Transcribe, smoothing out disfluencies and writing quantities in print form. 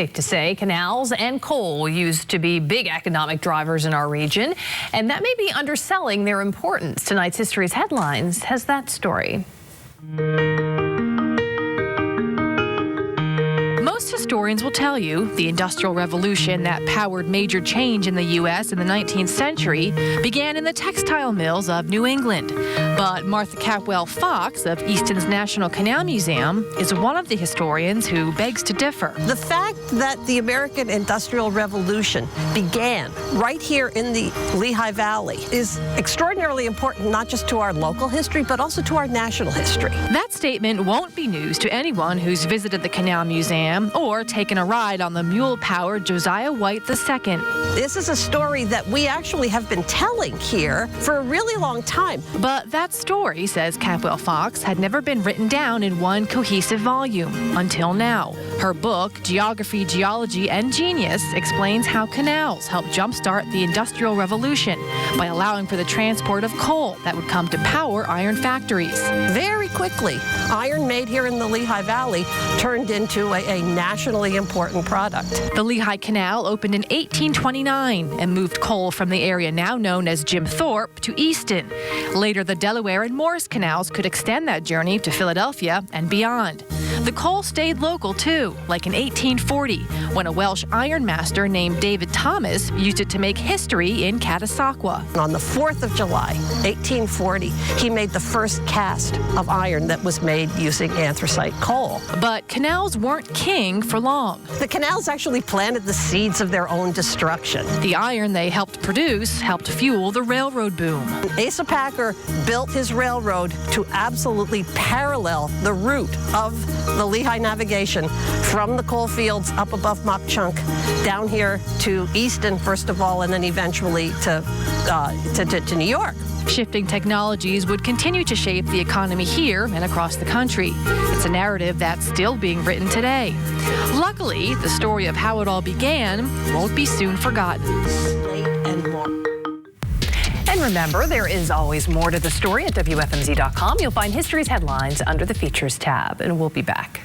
Safe to say, canals and coal used to be big economic drivers in our region, and that may be underselling their importance. Tonight's History's Headlines has that story. Most historians will tell you the Industrial Revolution that powered major change in the U.S. in the 19th century began in the textile mills of New England. But Martha Capwell Fox of Easton's National Canal Museum is one of the historians who begs to differ. The fact that the American Industrial Revolution began right here in the Lehigh Valley is extraordinarily important, not just to our local history, but also to our national history. That statement won't be news to anyone who's visited the Canal Museum or taken a ride on the mule-powered Josiah White II. This is a story that we actually have been telling here for a really long time. But that story, says Capwell Fox, had never been written down in one cohesive volume until now. Her book, Geology and Genius, explains how canals helped jumpstart the Industrial Revolution by allowing for the transport of coal that would come to power iron factories. Very quickly, iron made here in the Lehigh Valley turned into a nationally important product. The Lehigh Canal opened in 1829 and moved coal from the area now known as Jim Thorpe to Easton. Later, the Delaware and Morris canals could extend that journey to Philadelphia and beyond. The coal stayed local, too, like in 1840, when a Welsh ironmaster named David Thomas used it to make history in Catasauqua. On the 4th of July, 1840, he made the first cast of iron that was made using anthracite coal. But canals weren't king for long. The canals actually planted the seeds of their own destruction. The iron they helped produce helped fuel the railroad boom. Asa Packer built his railroad to absolutely parallel the route of the Lehigh navigation from the coal fields up above Mop Chunk down here to Easton, first of all, and then eventually to New York. Shifting technologies would continue to shape the economy here and across the country. It's a narrative that's still being written today. Luckily, the story of how it all began won't be soon forgotten. And remember, there is always more to the story at WFMZ.com. You'll find History's Headlines under the Features tab, and we'll be back.